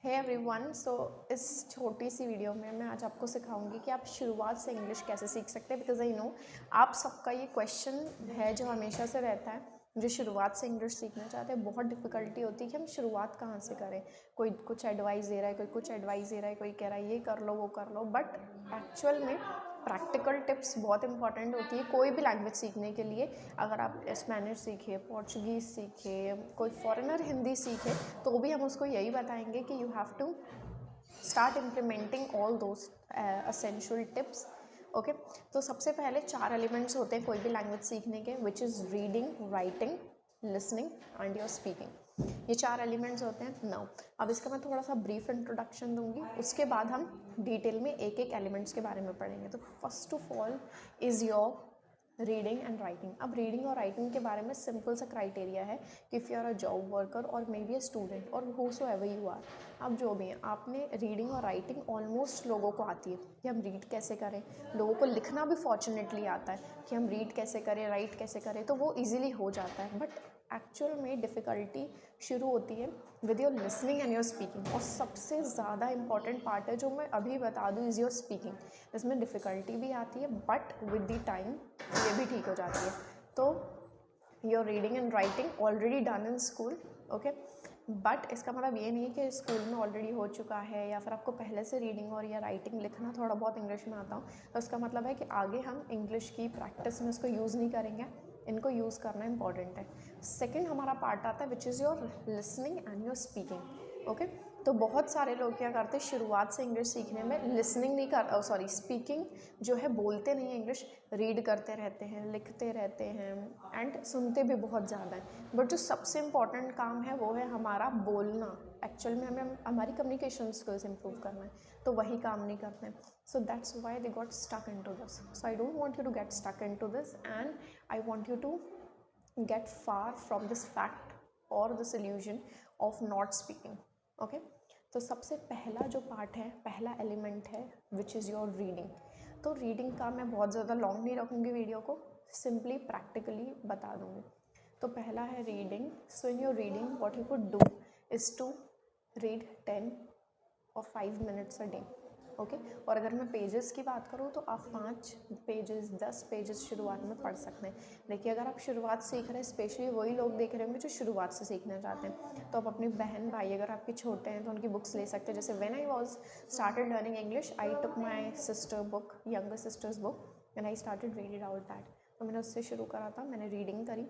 Hey everyone, सो इस छोटी सी video में मैं आज आपको सिखाऊंगी कि आप शुरुआत से इंग्लिश कैसे सीख सकते हैं। बिकॉज आई नो आप सबका ये क्वेश्चन है जो हमेशा से रहता है। जो शुरुआत से इंग्लिश सीखना चाहते हैं, बहुत डिफ़िकल्टी होती है कि हम शुरुआत कहाँ से करें। कोई कुछ एडवाइस दे रहा है, कोई कुछ एडवाइस दे रहा है, कोई कह रहा है ये कर लो वो कर लो, बट एक्चुअल में प्रैक्टिकल टिप्स बहुत इंपॉर्टेंट होती है कोई भी लैंग्वेज सीखने के लिए। अगर आप स्पेनिश सीखे, पोर्चुगीज़ सीखे, कोई फॉरेनर हिंदी सीखे, तो भी हम उसको यही बताएंगे कि you have to start implementing all those essential tips. Okay, तो सबसे पहले 4 एलिमेंट्स होते हैं कोई भी लैंग्वेज सीखने के, which is reading, writing, listening and your speaking. ये 4 एलिमेंट्स होते हैं। नाउ अब इसका मैं थोड़ा सा ब्रीफ इंट्रोडक्शन दूंगी, उसके बाद हम डिटेल में एक एक एलिमेंट्स के बारे में पढ़ेंगे। तो first of all is your reading and writing. अब रीडिंग और राइटिंग के बारे में सिंपल सा क्राइटेरिया है कि if you are a job worker और मे बी अ स्टूडेंट और हूसोएवर यू आर, आप जो भी हैं, आपने रीडिंग और राइटिंग ऑलमोस्ट लोगों को आती है कि हम रीड कैसे करें। लोगों को लिखना भी फॉर्चुनेटली आता है कि हम रीड कैसे करें, राइट कैसे करें, तो वो ईजिली हो जाता है। बट एक्चुअल में डिफ़िकल्टी शुरू होती है with your listening and your speaking. और सबसे ज़्यादा इंपॉर्टेंट पार्ट है जो मैं अभी बता दूँ, इज़ योर स्पीकिंग। इसमें डिफ़िकल्टी भी आती है बट विद द टाइम ये भी ठीक हो जाती है। तो your reading and writing already done in school, okay, but इसका मतलब ये नहीं है कि स्कूल में ऑलरेडी हो चुका है या फिर आपको पहले से रीडिंग और या राइटिंग, लिखना थोड़ा बहुत इंग्लिश में आता हो, तो इसका मतलब है कि आगे हम इंग्लिश की प्रैक्टिस में इसको यूज़ नहीं करेंगे। इनको यूज़ करना इंपॉर्टेंट है। सेकंड हमारा पार्ट आता है which is your listening and your speaking. Okay, तो बहुत सारे लोग क्या करते हैं शुरुआत से इंग्लिश सीखने में लिसनिंग नहीं कर, सॉरी, स्पीकिंग जो है बोलते नहीं है इंग्लिश, रीड करते रहते हैं, लिखते रहते हैं एंड सुनते भी बहुत ज़्यादा है। बट जो सबसे इम्पॉर्टेंट काम है वो है हमारा बोलना। एक्चुअल में हमें हमारी कम्युनिकेशन स्किल्स इंप्रूव करना है, तो वही काम नहीं करते हैं। So that's why they got stuck into this. So I don't want you to get stuck into this and I want you to get far from this fact or this illusion of not speaking. Okay, तो सबसे पहला जो part है, पहला element है which is your reading. तो reading का मैं बहुत ज़्यादा लॉन्ग नहीं रखूँगी वीडियो को, सिंपली प्रैक्टिकली बता दूँगी। तो पहला है reading. So in your reading what you could do is to read 10 और 5 मिनट्स अ डे। ओके, और अगर मैं पेजेस की बात करूँ तो आप 5 पेजेस, 10 पेजेस शुरुआत में पढ़ सकते हैं। देखिए, अगर आप शुरुआत सीख रहे हैं, स्पेशली वही लोग देख रहे होंगे जो शुरुआत से सीखना चाहते हैं, तो आप अपनी बहन भाई अगर आपके छोटे हैं तो उनकी बुक्स ले सकते हैं। जैसे when I was started learning English, I took my sister book, younger sisters book, and I started read out that. तो मैंने उससे शुरू करा था, मैंने रीडिंग करी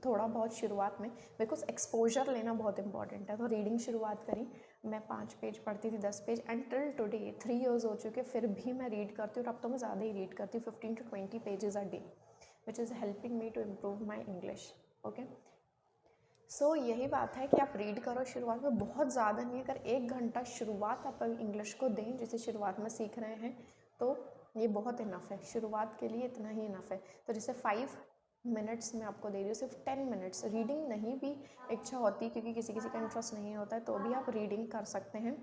थोड़ा बहुत शुरुआत में, बिकॉज एक्सपोजर लेना बहुत इंपॉर्टेंट है। तो रीडिंग शुरुआत करी, मैं 5 पेज पढ़ती थी, 10 page, and till today 3 years हो चुके, फिर भी मैं रीड करती हूँ। और अब तो मैं ज़्यादा ही रीड करती हूँ, 15 to 20 pages a day, which is helping me to improve my English. Okay, so यही बात है कि आप रीड करो शुरुआत में, बहुत ज़्यादा नहीं। अगर 1 घंटा शुरुआत आप इंग्लिश को दें, जैसे शुरुआत में सीख रहे हैं, तो ये बहुत इनफ है, शुरुआत के लिए इतना ही इनफ है। तो जैसे 5 मिनट्स में आपको दे रही हूँ, सिर्फ 10 मिनट्स। रीडिंग नहीं भी इच्छा होती, क्योंकि किसी किसी का इंटरेस्ट नहीं होता है, तो भी आप रीडिंग कर सकते हैं।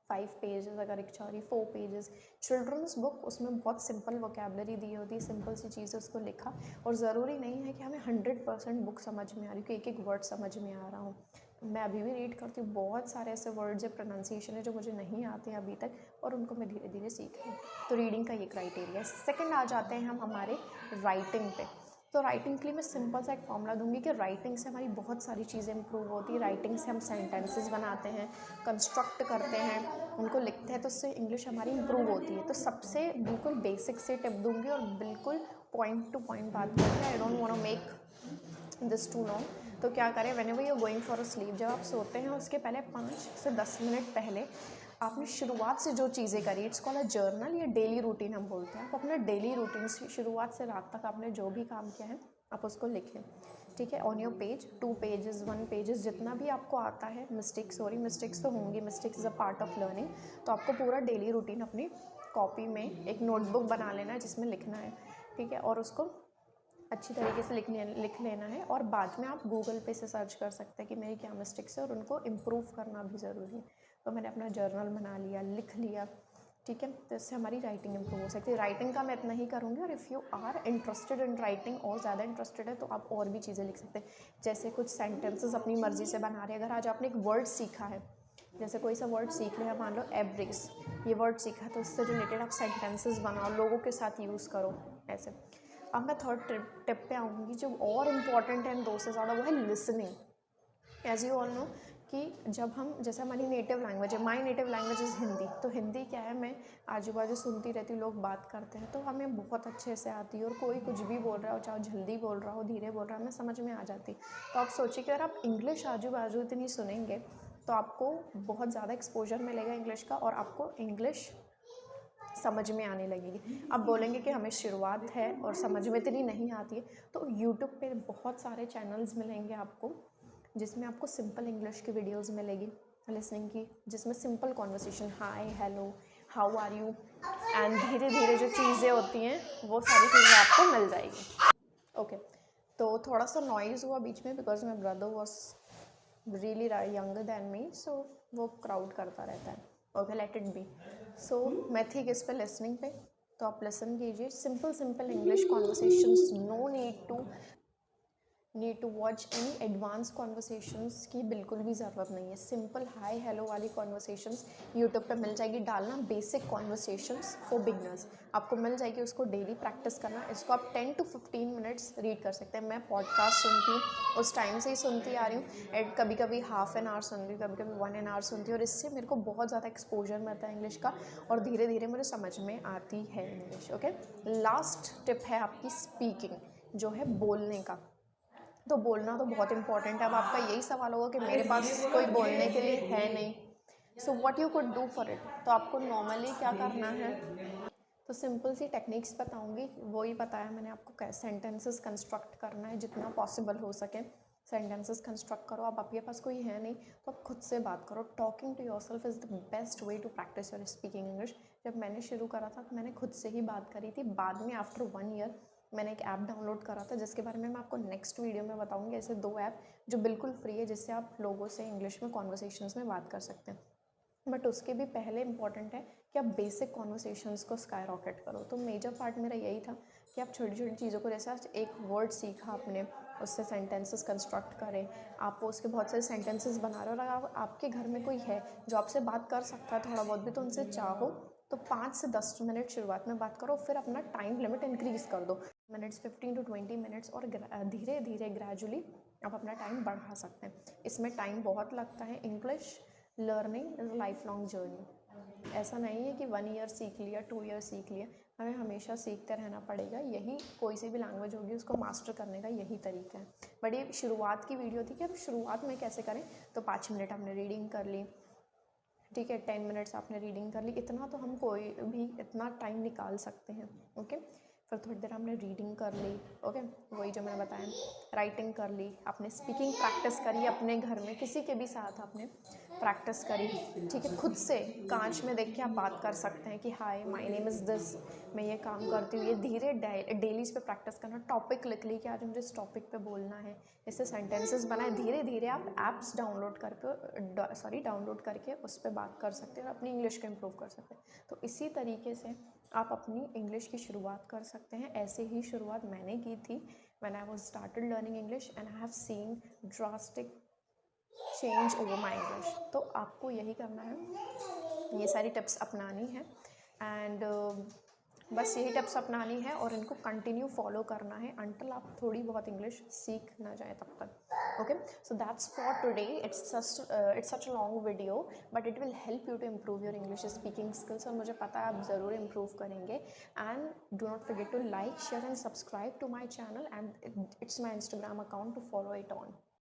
5 पेजेस अगर इच्छा हो रही, 4 पेजेस। चिल्ड्रंस बुक, उसमें बहुत सिंपल वोकेबलरी दी होती है, सिंपल सी चीज़ें उसको लिखा, और ज़रूरी नहीं है कि हमें 100% बुक समझ में आ रही, कि एक एक वर्ड समझ में आ रहा हूँ। मैं अभी भी रीड करती हूँ, बहुत सारे ऐसे वर्ड्स है, प्रोनाउंसिएशन है जो मुझे नहीं आते हैं अभी तक, और उनको मैं धीरे धीरे सीख रही हूँ। तो रीडिंग का ये क्राइटेरिया है। सेकेंड आ जाते हैं हम हमारे राइटिंग पे। तो राइटिंग के लिए मैं सिंपल सा एक फॉर्मूला दूंगी कि राइटिंग से हमारी बहुत सारी चीज़ें इंप्रूव होती है। राइटिंग से हम सेंटेंसेस बनाते हैं, कंस्ट्रक्ट करते हैं, उनको लिखते हैं, तो उससे इंग्लिश हमारी इंप्रूव होती है। तो सबसे बिल्कुल बेसिक से टिप दूंगी और बिल्कुल पॉइंट टू पॉइंट बात करूँगी। I don't want to make this too long. तो क्या करें, whenever you are going for a sleep, जब आप सोते हैं उसके पहले 5 से 10 मिनट पहले आपने शुरुआत से जो चीज़ें करी, इट्स कॉल्ड अ जर्नल या डेली रूटीन हम बोलते हैं। आप अपने डेली रूटीन से शुरुआत से रात तक आपने जो भी काम किया है आप उसको लिखें, ठीक है, on your page, 2 pages, 1 pages, जितना भी आपको आता है। मिस्टेक्स तो होंगी, mistakes is a part of learning. तो आपको पूरा डेली रूटीन अपनी कॉपी में एक नोटबुक बना लेना है जिसमें लिखना है, ठीक है, और उसको अच्छी तरीके से लिख लेना है। और बाद में आप गूगल पे से सर्च कर सकते हैं कि मेरी क्या मिस्टेक्स है, और उनको इम्प्रूव करना भी ज़रूरी है। तो मैंने अपना जर्नल बना लिया, लिख लिया, ठीक है, तो इससे हमारी राइटिंग इंप्रूव हो सकती है। राइटिंग का मैं इतना ही करूँगी, और if you are interested in writing और ज़्यादा इंटरेस्टेड है तो आप और भी चीज़ें लिख सकते हैं। जैसे कुछ सेंटेंसेस अपनी मर्ज़ी से बना रहे हैं। अगर आज आपने एक वर्ड सीखा है, जैसे कोई सा वर्ड सीख रहे हैं, मान लो एब्रिस, ये वर्ड सीखा तो इससे रिलेटेड आप सेंटेंसेस बनाओ, लोगों के साथ यूज़ करो ऐसे। अब मैं थर्ड टिप पे आऊँगी जो और इम्पॉर्टेंट है इन दो से ज़्यादा, वो है listening. As you all know कि जब हम, जैसे हमारी नेटिव लैंग्वेज है, my native language is Hindi, तो हिंदी क्या है, मैं आजू बाजू सुनती रहती हूँ, लोग बात करते हैं तो हमें बहुत अच्छे से आती है, और कोई कुछ भी बोल रहा हो, चाहे जल्दी बोल रहा हो, धीरे बोल रहा हो, हमें समझ में आ जाती। तो आप सोचिए कि अगर आप इंग्लिश आजू बाजू इतनी सुनेंगे तो आपको बहुत ज़्यादा एक्सपोजर मिलेगा इंग्लिश का, और आपको इंग्लिश समझ में आने लगेगी। अब बोलेंगे कि हमें शुरुआत है और समझ में इतनी नहीं आती है, तो यूट्यूब पे बहुत सारे चैनल्स मिलेंगे आपको, जिसमें आपको सिंपल इंग्लिश की वीडियोस मिलेगी लिसनिंग की, जिसमें simple conversation, hi, hello, how are you, and धीरे धीरे जो चीज़ें होती हैं वो सारी चीज़ें आपको मिल जाएगी। ओके, तो थोड़ा सा नॉइज़ हुआ बीच में because my brother was really younger than me, so वो क्राउड करता रहता है। Okay, let it be. So मैं थी किस पे, लिसनिंग पे। तो आप लिसन कीजिए, simple English conversations, no need to watch any advance conversations की बिल्कुल भी ज़रूरत नहीं है। सिंपल हाय हेलो वाली कॉन्वर्सेशंस यूट्यूब पे मिल जाएगी, डालना बेसिक कॉन्वर्सेशंस फॉर बिगनर्स, आपको मिल जाएगी, उसको डेली प्रैक्टिस करना। इसको आप 10 to 15 मिनट्स रीड कर सकते हैं। मैं पॉडकास्ट सुनती हूँ, उस टाइम से ही सुनती आ रही हूँ, एंड कभी कभी हाफ एन आवर सुन रही हूँ, कभी कभी 1 आवर सुनती हूँ, और इससे मेरे को बहुत ज़्यादा एक्सपोजर मिलता है इंग्लिश का, और धीरे धीरे मुझे समझ में आती है इंग्लिश। ओके, लास्ट टिप है आपकी स्पीकिंग, जो है बोलने का। तो बोलना तो बहुत इंपॉर्टेंट है। अब आपका यही सवाल होगा कि मेरे पास कोई बोलने के लिए है नहीं, so what you could do for it. तो आपको नॉर्मली क्या करना है, तो सिंपल सी टेक्निक्स बताऊंगी, वही बताया मैंने आपको, कैसे सेंटेंसेस कंस्ट्रक्ट करना है जितना पॉसिबल हो सके। सेंटेंसेस कंस्ट्रक्ट करो। अब आपके पास कोई है नहीं तो आप खुद से बात करो। Talking to yourself is the best way to practise your speaking English. जब मैंने शुरू करा था तो मैंने खुद से ही बात करी थी। बाद में आफ्टर 1 ईयर मैंने एक ऐप डाउनलोड करा था, जिसके बारे में मैं आपको नेक्स्ट वीडियो में बताऊंगी। ऐसे 2 ऐप जो बिल्कुल फ्री है, जिससे आप लोगों से इंग्लिश में कॉन्वर्सेशंस में बात कर सकते हैं। बट उसके भी पहले इंपॉर्टेंट है कि आप बेसिक कॉन्वर्सेशंस को स्काई रॉकेट करो। तो मेजर पार्ट मेरा यही था कि आप छोटी छोटी चीज़ों को, जैसे आज एक वर्ड सीखा आपने, उससे सेंटेंसेस कंस्ट्रक्ट करें, आप उसके बहुत सारे सेंटेंसेस बना रहे हो, और अगर आपके घर में कोई है जो आपसे बात कर सकता है थोड़ा बहुत भी, तो उनसे चाहो तो 5 से 10 मिनट शुरुआत में बात करो, फिर अपना टाइम लिमिट इंक्रीज़ कर दो, मिनट्स 15 to 20 मिनट्स, और धीरे धीरे ग्रेजुअली आप अपना टाइम बढ़ा सकते हैं। इसमें टाइम बहुत लगता है। English learning is life long journey. ऐसा नहीं है कि 1 ईयर सीख लिया, 2 ईयर सीख लिया, हमें हमेशा सीखते रहना पड़ेगा। यही कोई सी भी लैंग्वेज होगी उसको मास्टर करने का यही तरीका है। बट ये शुरुआत की वीडियो थी कि अब शुरुआत में कैसे करें। तो 5 मिनट हमने रीडिंग कर ली, ठीक है, 10 मिनट्स आपने रीडिंग कर ली, इतना तो हम कोई भी इतना टाइम निकाल सकते हैं। ओके, फिर थोड़ी देर हमने रीडिंग कर ली। ओके, वही जो मैंने बताया, राइटिंग कर ली, आपने स्पीकिंग प्रैक्टिस करी अपने घर में, किसी के भी साथ आपने प्रैक्टिस करी, ठीक है। खुद से कांच में देख के आप बात कर सकते हैं कि hi my name is this, मैं ये काम करती हूँ। ये धीरे डेली इस पर प्रैक्टिस करना। टॉपिक लिख ली कि आज मुझे इस टॉपिक पे बोलना है, इससे सेंटेंसेस बनाए। धीरे धीरे आप ऐप्स डाउनलोड करके उस पर बात कर सकते हैं और अपनी इंग्लिश को इम्प्रूव कर सकते हैं। तो इसी तरीके से आप अपनी इंग्लिश की शुरुआत कर सकते हैं। ऐसे ही शुरुआत मैंने की थी when I was started learning English, and I have seen drastic change over my English. तो आपको यही करना है, ये सारी टिप्स अपनानी है, एंड बस यही टिप्स अपनानी है और इनको कंटिन्यू फॉलो करना है अंटिल आप थोड़ी बहुत इंग्लिश सीख ना जाए तब तक। Okay, so that's for today. It's such a long video, but it will help you to improve your English speaking skills, और मुझे पता है आप ज़रूर इम्प्रूव करेंगे। And do not forget to like, share and subscribe to my channel, and it's my Instagram account to follow it on.